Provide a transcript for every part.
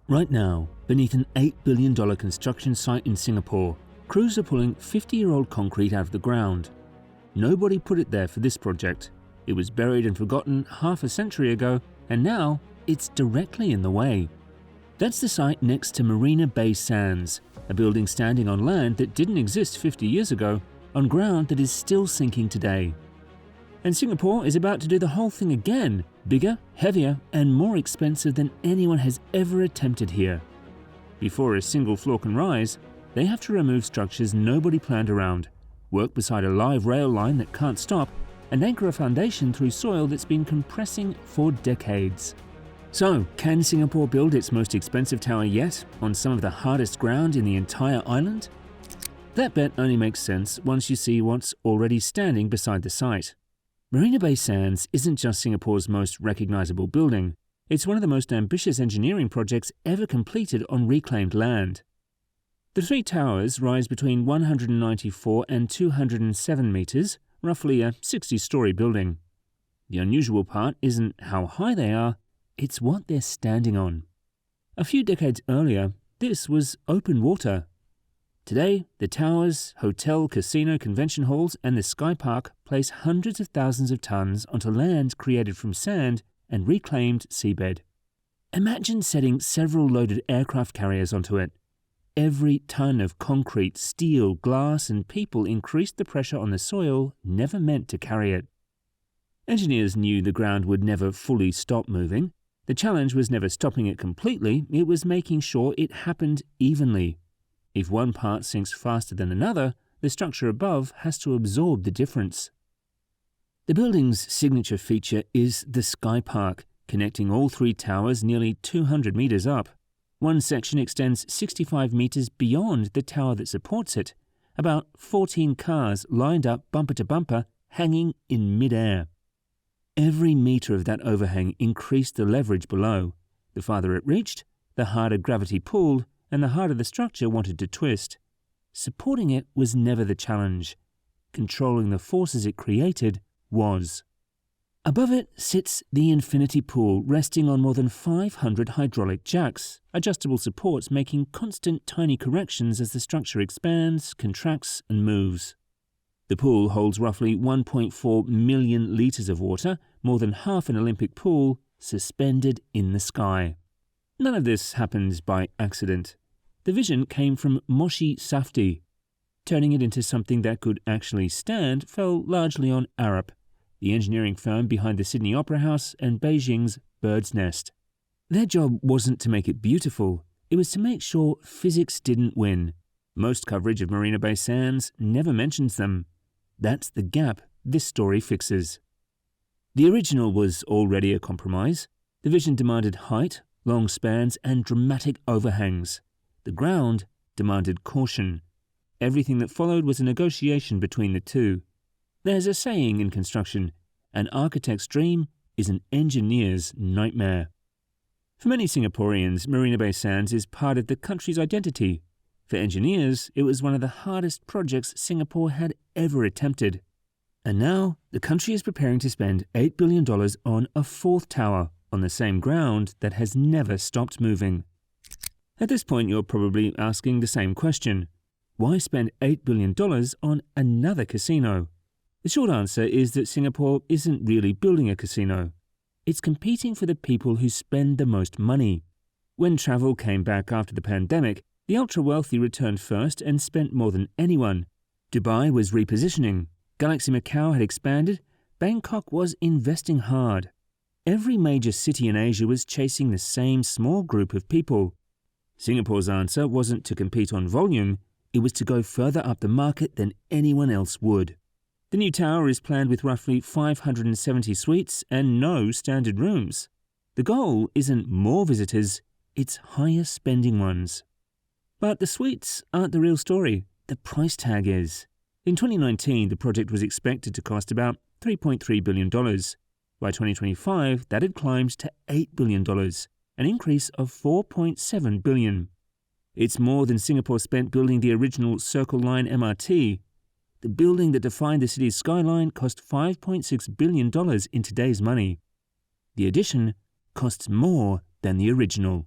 Right now, beneath an $8 billion construction site in Singapore, crews are pulling 50-year-old concrete out of the ground. Nobody put it there for this project. It was buried and forgotten half a century ago, and now it's directly in the way. That's the site next to Marina Bay Sands, a building standing on land that didn't exist 50 years ago, on ground that is still sinking today. And Singapore is about to do the whole thing again, bigger, heavier, and more expensive than anyone has ever attempted here. Before a single floor can rise, they have to remove structures nobody planned around, work beside a live rail line that can't stop, and anchor a foundation through soil that's been compressing for decades. So, can Singapore build its most expensive tower yet on some of the hardest ground in the entire island? That bet only makes sense once you see what's already standing beside the site. Marina Bay Sands isn't just Singapore's most recognizable building, it's one of the most ambitious engineering projects ever completed on reclaimed land. The three towers rise between 194 and 207 meters, roughly a 60-story building. The unusual part isn't how high they are, it's what they're standing on. A few decades earlier, this was open water. Today, the towers, hotel, casino, convention halls, and the Sky Park place hundreds of thousands of tons onto land created from sand and reclaimed seabed. Imagine setting several loaded aircraft carriers onto it. Every ton of concrete, steel, glass, and people increased the pressure on the soil never meant to carry it. Engineers knew the ground would never fully stop moving. The challenge was never stopping it completely, it was making sure it happened evenly. If one part sinks faster than another, the structure above has to absorb the difference. The building's signature feature is the Sky Park, connecting all three towers nearly 200 meters up. One section extends 65 meters beyond the tower that supports it, about 14 cars lined up bumper to bumper, hanging in mid-air. Every meter of that overhang increased the leverage below. The farther it reached, the harder gravity pulled, and the harder the structure wanted to twist. Supporting it was never the challenge. Controlling the forces it created was. Above it sits the infinity pool, resting on more than 500 hydraulic jacks, adjustable supports making constant tiny corrections as the structure expands, contracts, and moves. The pool holds roughly 1.4 million litres of water, more than half an Olympic pool, suspended in the sky. None of this happened by accident. The vision came from Moshi Safdie. Turning it into something that could actually stand fell largely on Arup, the engineering firm behind the Sydney Opera House and Beijing's Bird's Nest. Their job wasn't to make it beautiful, it was to make sure physics didn't win. Most coverage of Marina Bay Sands never mentions them. That's the gap this story fixes. The original was already a compromise. The vision demanded height, long spans, and dramatic overhangs. The ground demanded caution. Everything that followed was a negotiation between the two. There's a saying in construction, an architect's dream is an engineer's nightmare. For many Singaporeans, Marina Bay Sands is part of the country's identity. For engineers, it was one of the hardest projects Singapore had ever attempted. And now, the country is preparing to spend $8 billion on a fourth tower on the same ground that has never stopped moving. At this point, you're probably asking the same question. Why spend $8 billion on another casino? The short answer is that Singapore isn't really building a casino. It's competing for the people who spend the most money. When travel came back after the pandemic, the ultra-wealthy returned first and spent more than anyone. Dubai was repositioning. Galaxy Macau had expanded. Bangkok was investing hard. Every major city in Asia was chasing the same small group of people. Singapore's answer wasn't to compete on volume, it was to go further up the market than anyone else would. The new tower is planned with roughly 570 suites and no standard rooms. The goal isn't more visitors, it's higher spending ones. But the suites aren't the real story, the price tag is. In 2019, the project was expected to cost about $3.3 billion. By 2025, that had climbed to $8 billion, an increase of $4.7 billion. It's more than Singapore spent building the original Circle Line MRT. The building that defined the city's skyline cost $5.6 billion in today's money. The addition costs more than the original.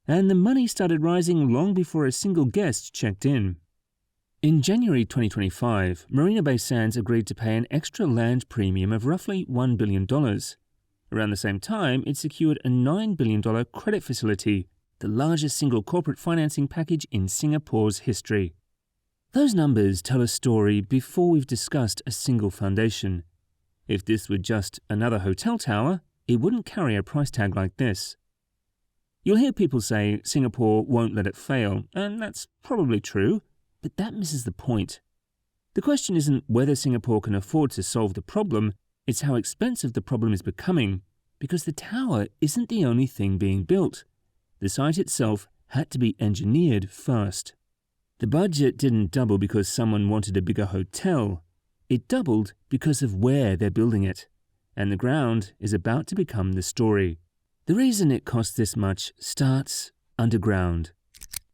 and the money started rising long before a single guest checked in. In January 2025, Marina Bay Sands agreed to pay an extra land premium of roughly $1 billion. Around the same time, it secured a $9 billion credit facility, the largest single corporate financing package in Singapore's history. Those numbers tell a story before we've discussed a single foundation. If this were just another hotel tower, it wouldn't carry a price tag like this. You'll hear people say Singapore won't let it fail, and that's probably true, but that misses the point. The question isn't whether Singapore can afford to solve the problem, it's how expensive the problem is becoming, because the tower isn't the only thing being built. The site itself had to be engineered first. The budget didn't double because someone wanted a bigger hotel. It doubled because of where they're building it, and the ground is about to become the story. The reason it costs this much starts underground.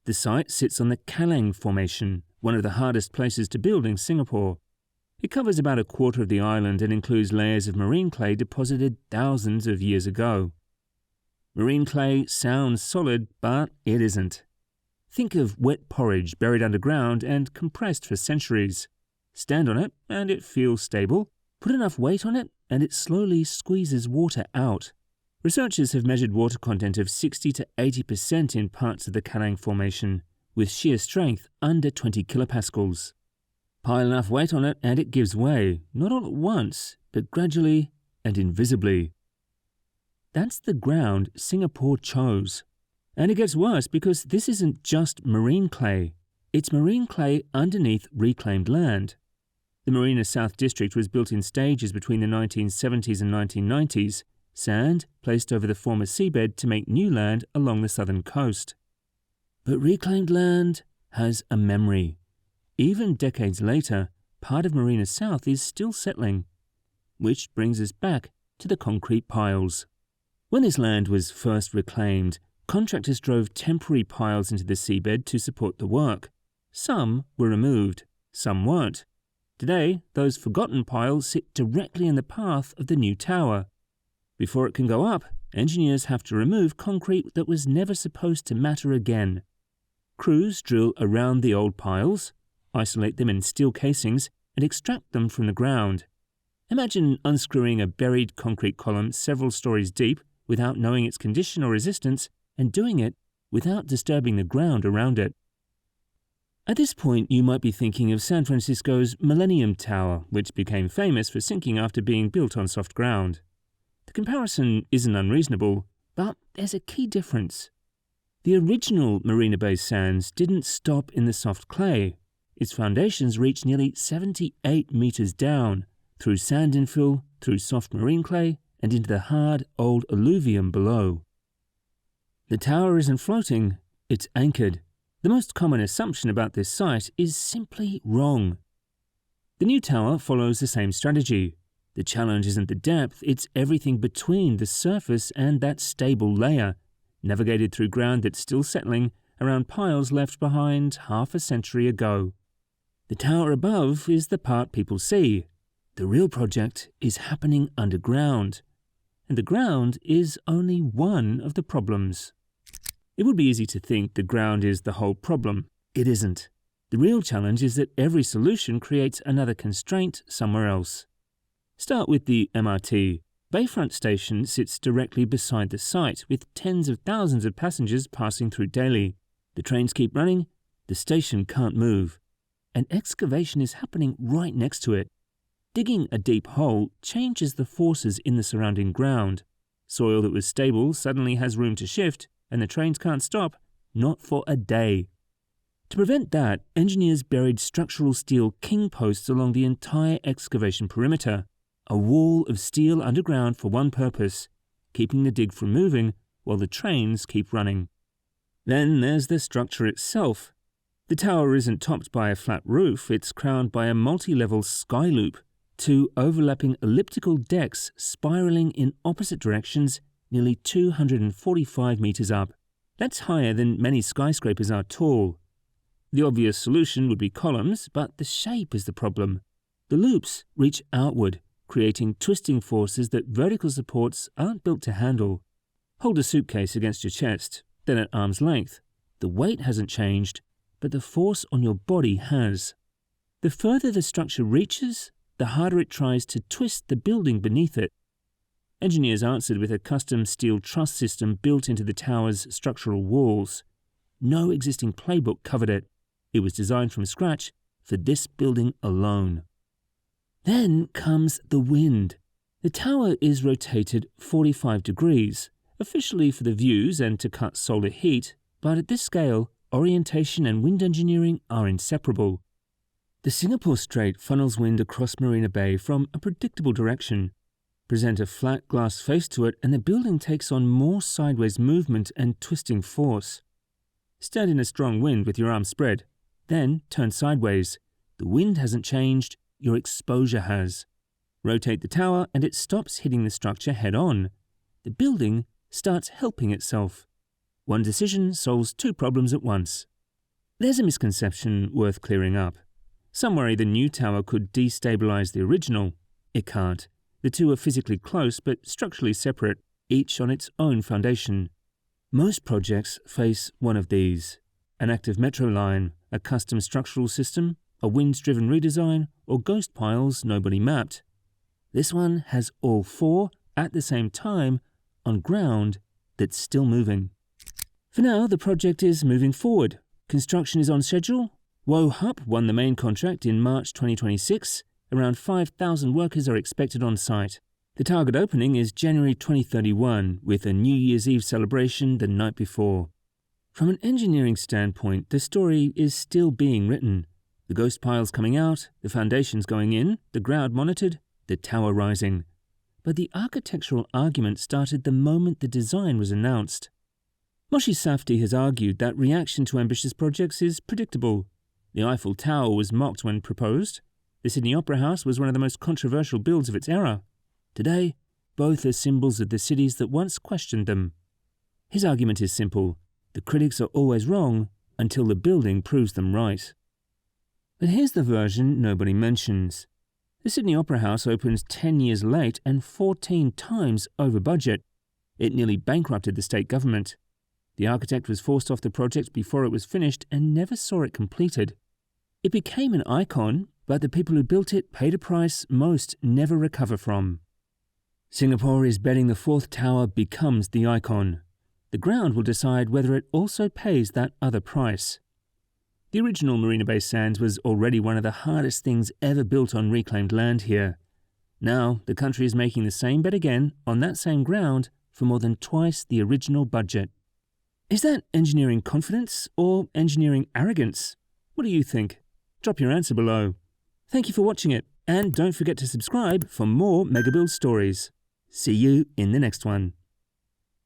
The site sits on the Kallang Formation, one of the hardest places to build in Singapore. It covers about a quarter of the island and includes layers of marine clay deposited thousands of years ago. Marine clay sounds solid, but it isn't. Think of wet porridge buried underground and compressed for centuries. Stand on it and it feels stable. Put enough weight on it and it slowly squeezes water out. Researchers have measured water content of 60 to 80% in parts of the Kallang Formation, with shear strength under 20 kilopascals. Pile enough weight on it and it gives way, not all at once, but gradually and invisibly. That's the ground Singapore chose. And it gets worse because this isn't just marine clay. It's marine clay underneath reclaimed land. The Marina South District was built in stages between the 1970s and 1990s, sand placed over the former seabed to make new land along the southern coast. But reclaimed land has a memory. Even decades later, part of Marina South is still settling. Which brings us back to the concrete piles. When this land was first reclaimed, contractors drove temporary piles into the seabed to support the work. Some were removed, some weren't. Today, those forgotten piles sit directly in the path of the new tower. Before it can go up, engineers have to remove concrete that was never supposed to matter again. Crews drill around the old piles, isolate them in steel casings, and extract them from the ground. Imagine unscrewing a buried concrete column several stories deep without knowing its condition or resistance, and doing it without disturbing the ground around it. At this point, you might be thinking of San Francisco's Millennium Tower, which became famous for sinking after being built on soft ground. The comparison isn't unreasonable, but there's a key difference. The original Marina Bay Sands didn't stop in the soft clay. Its foundations reached nearly 78 meters down, through sand infill, through soft marine clay, and into the hard old alluvium below. The tower isn't floating, it's anchored. The most common assumption about this site is simply wrong. The new tower follows the same strategy. The challenge isn't the depth, it's everything between the surface and that stable layer, navigated through ground that's still settling around piles left behind half a century ago. The tower above is the part people see. The real project is happening underground. And the ground is only one of the problems. It would be easy to think the ground is the whole problem. It isn't. The real challenge is that every solution creates another constraint somewhere else. Start with the MRT. Bayfront Station sits directly beside the site, with tens of thousands of passengers passing through daily. The trains keep running, the station can't move. And excavation is happening right next to it. Digging a deep hole changes the forces in the surrounding ground. Soil that was stable suddenly has room to shift, and the trains can't stop, not for a day. To prevent that, engineers buried structural steel king posts along the entire excavation perimeter, a wall of steel underground for one purpose, keeping the dig from moving while the trains keep running. Then there's the structure itself. The tower isn't topped by a flat roof, it's crowned by a multi-level sky loop, two overlapping elliptical decks spiraling in opposite directions nearly 245 meters up. That's higher than many skyscrapers are tall. The obvious solution would be columns, but the shape is the problem. The loops reach outward, creating twisting forces that vertical supports aren't built to handle. Hold a suitcase against your chest. Then at arm's length, the weight hasn't changed, but the force on your body has. The further the structure reaches, the harder it tries to twist the building beneath it. Engineers answered with a custom steel truss system built into the tower's structural walls. No existing playbook covered it. It was designed from scratch for this building alone. Then comes the wind. The tower is rotated 45 degrees, officially for the views and to cut solar heat, but at this scale, orientation and wind engineering are inseparable. The Singapore Strait funnels wind across Marina Bay from a predictable direction. Present a flat glass face to it and the building takes on more sideways movement and twisting force. Stand in a strong wind with your arms spread, then turn sideways. The wind hasn't changed, your exposure has. Rotate the tower and it stops hitting the structure head-on. The building starts helping itself. One decision solves two problems at once. There's a misconception worth clearing up. Some worry the new tower could destabilize the original. It can't. The two are physically close but structurally separate, each on its own foundation. Most projects face one of these: an active metro line, a custom structural system, a wind-driven redesign, or ghost piles nobody mapped. This one has all four at the same time on ground that's still moving. For now, the project is moving forward. Construction is on schedule. Woh Hup won the main contract in March 2026. Around 5,000 workers are expected on site. The target opening is January 2031, with a New Year's Eve celebration the night before. From an engineering standpoint, the story is still being written. The ghost piles coming out, the foundations going in, the ground monitored, the tower rising. But the architectural argument started the moment the design was announced. Moshe Safdie has argued that reaction to ambitious projects is predictable. The Eiffel Tower was mocked when proposed. The Sydney Opera House was one of the most controversial builds of its era. Today, both are symbols of the cities that once questioned them. His argument is simple: the critics are always wrong until the building proves them right. But here's the version nobody mentions. The Sydney Opera House opened 10 years late and 14 times over budget. It nearly bankrupted the state government. The architect was forced off the project before it was finished and never saw it completed. It became an icon, but the people who built it paid a price most never recover from. Singapore is betting the fourth tower becomes the icon. The ground will decide whether it also pays that other price. The original Marina Bay Sands was already one of the hardest things ever built on reclaimed land here. Now, the country is making the same bet again on that same ground for more than twice the original budget. Is that engineering confidence or engineering arrogance? What do you think? Drop your answer below. Thank you for watching it, and don't forget to subscribe for more Megabuild stories. See you in the next one.